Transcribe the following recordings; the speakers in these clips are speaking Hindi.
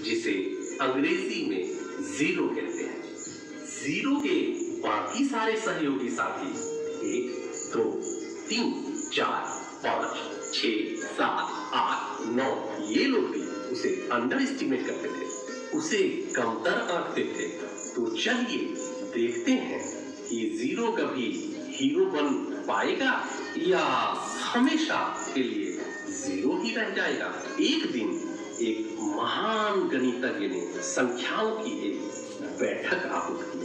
जिसे अंग्रेजी में जीरो कहते हैं। जीरो के बाकी सारे सहयोगी साथी 1, 2, 3, 4, 5, 6, 7, 8, 9 ये लोग भी उसे अंडर एस्टिमेट करते थे, उसे कमतर आंकते थे। तो चलिए देखते हैं कि जीरो कभी हीरो बन पाएगा या हमेशा के लिए जीरो ही रह जाएगा। एक दिन एक महान गणितज्ञ ने संख्याओं की एक बैठक आहूत की।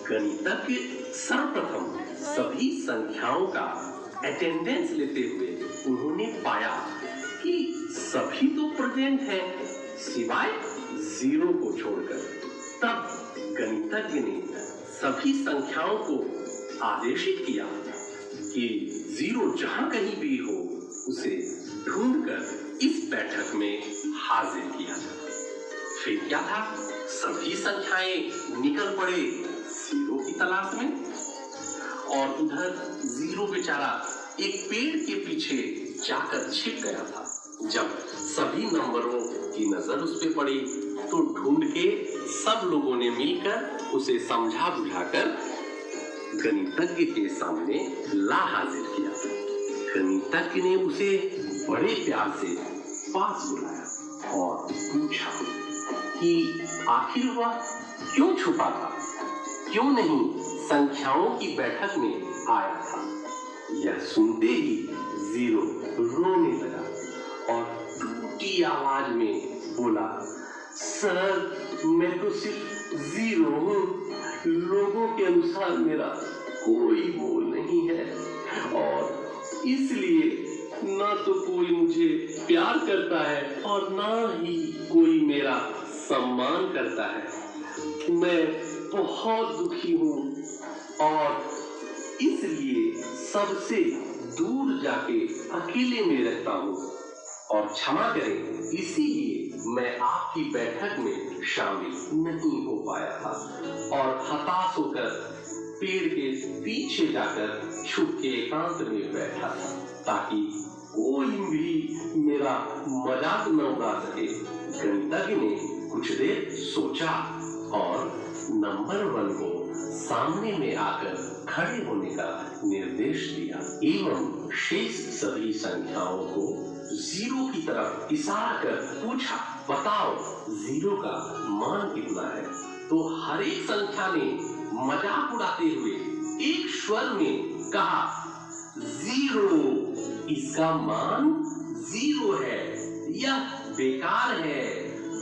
गणितज्ञ सर्वप्रथम सभी संख्याओं का अटेंडेंस लेते हुए उन्होंने पाया कि सभी तो प्रेजेंट हैं सिवाय जीरो को छोड़कर। तब गणितज्ञ ने सभी संख्याओं को आदेशित किया कि जीरो जहां कहीं भी हो उसे ढूंढकर इस बैठक में हाजिर किया जाए। फिर क्या था, सभी संख्याएं निकल पड़े जीरो की तलाश में। और उधर जीरो बेचारा एक पेड़ के पीछे जाकर छिप गया था। जब सभी नंबरों की नजर उस पे पड़ी तो ढूंढ के सब लोगों ने मिलकर उसे समझा बुझाकर गणितज्ञ के सामने ला हाजिर किया। गणितज्ञ ने उसे बड़े प्यार से पास बुलाया और पूछा कि आखिर वह क्यों छुपा था, क्यों नहीं संख्याओं की बैठक में आया था। यह सुनते ही जीरो रोने लगा और टूटी आवाज में बोला, सर मैं तो सिर्फ जीरो हूँ, लोगों के अनुसार मेरा कोई मोल नहीं है और इसलिए ना तो कोई मुझे प्यार करता है और ना ही कोई मेरा सम्मान करता है। मैं बहुत दुखी हूँ और इसलिए सबसे दूर जाके अकेले में रहता हूँ और क्षमा करें इसीलिए मैं आपकी बैठक में शामिल नहीं हो पाया था। और हताश होकर पेड़ के पीछे जाकर छुप के एकांत में बैठा था ताकि कोई भी मेरा मजाक न उड़ा सके। गणितज्ञ ने कुछ देर सोचा और नंबर 1 को सामने में आकर खड़े होने का निर्देश दिया एवं शेष सभी संख्याओं को जीरो की तरफ इशारा कर पूछा, बताओ जीरो का मान कितना है। तो हर एक संख्या ने मजाक उड़ाते हुए एक स्वर में कहा, जीरो, इसका मान जीरो है, यह बेकार है,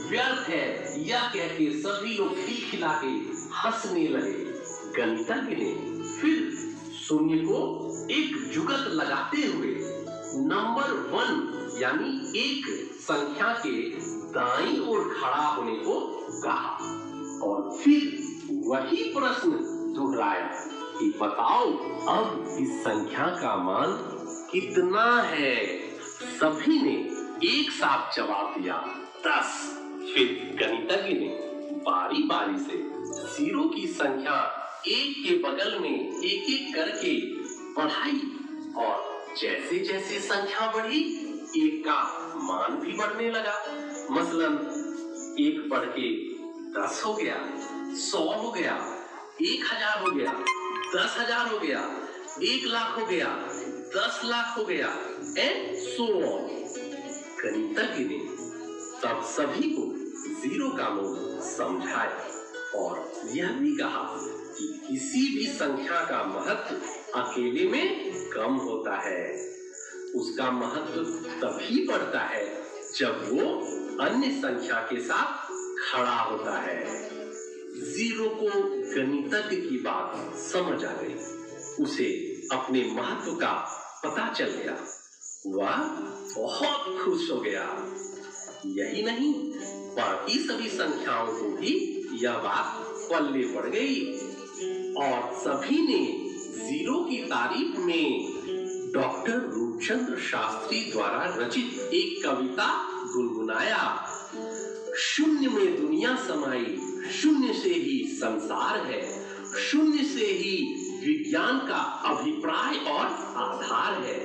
व्यर्थ है। यह कह के सभी लोग खिलखिला के हंसने लगे। गणितज्ञ ने फिर शून्य को एक जुगत लगाते हुए नंबर 1 यानी एक संख्या के दाईं ओर खड़ा होने को कहा और फिर वही प्रश्न दोहराया कि बताओ अब इस संख्या का मान कितना है। सभी ने एक साथ जवाब दिया 10। फिर गणितज्ञ ने बारी बारी से जीरो की संख्या एक के बगल में एक एक करके बढ़ाई और जैसे जैसे संख्या बढ़ी एक का मान भी बढ़ने लगा। मसलन एक बढ़ के 10 हो गया, 100 हो गया, 1000 हो गया, 10,000 हो गया, 1 लाख हो गया, 10 लाख हो गया एंड सो ऑन। गणितज्ञ ने तब सभी को जीरो का मोल समझाया और यह भी कहा कि किसी भी संख्या का महत्व अकेले में कम होता है, उसका महत्व तभी बढ़ता है जब वो अन्य संख्या के साथ खड़ा होता है। जीरो को गणितज्ञ की बात समझ आ गई, उसे अपने महत्व का पता चल गया। वह बहुत खुश हो गया। यही नहीं, बाकी सभी संख्याओं को भी यह बात पल्ले पड़ गई और सभी ने जीरो की तारीफ में डॉक्टर रूपचंद्र शास्त्री द्वारा रचित एक कविता गुनगुनाया। शून्य में दुनिया समाई, शून्य से ही संसार है, शून्य से ही विज्ञान का अभिप्राय और आधार है,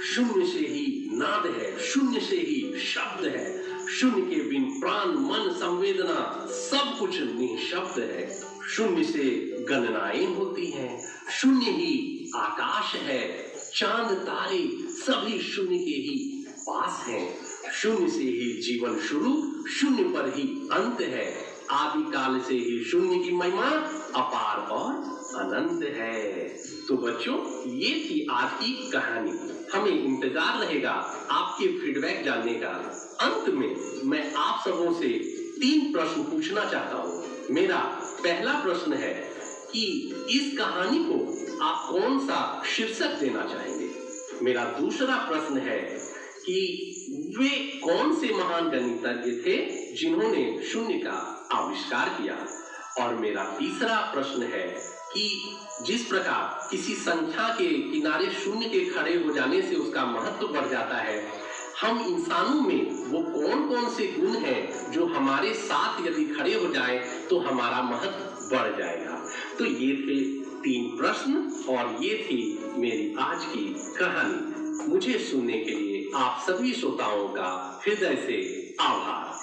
शून्य से ही नाद है, शून्य से ही शब्द है, शून्य के बिन प्राण मन संवेदना सब कुछ निःशब्द है। शून्य से गणनाएं होती हैं। शून्य ही आकाश है। चांद तारे सभी शून्य के ही पास हैं। शून्य से ही जीवन शुरू, शून्य पर ही अंत है। आदि काल से ही शून्य की महिमा अपार और अनंत है। तो बच्चों, ये थी आज की कहानी। हमें इंतजार रहेगा आपके फीडबैक जानने का। अंत में मैं आप सबों से 3 प्रश्न पूछना चाहता हूँ। मेरा पहला प्रश्न है कि इस कहानी को आप कौन सा शीर्षक देना चाहेंगे। मेरा दूसरा प्रश्न है कि वे कौन से महान गणितज्ञ थे जिन्होंने शून्य का आविष्कार किया। और मेरा तीसरा प्रश्न है कि जिस प्रकार किसी संख्या के किनारे शून्य के खड़े हो जाने से उसका महत्व बढ़ जाता है, हम इंसानों में वो कौन कौन से गुण हैं जो हमारे साथ यदि खड़े हो जाए तो हमारा महत्व बढ़ जाएगा। तो ये थे 3 प्रश्न और ये थी मेरी आज की कहानी। मुझे सुनने के लिए आप सभी श्रोताओं का हृदय से आभार।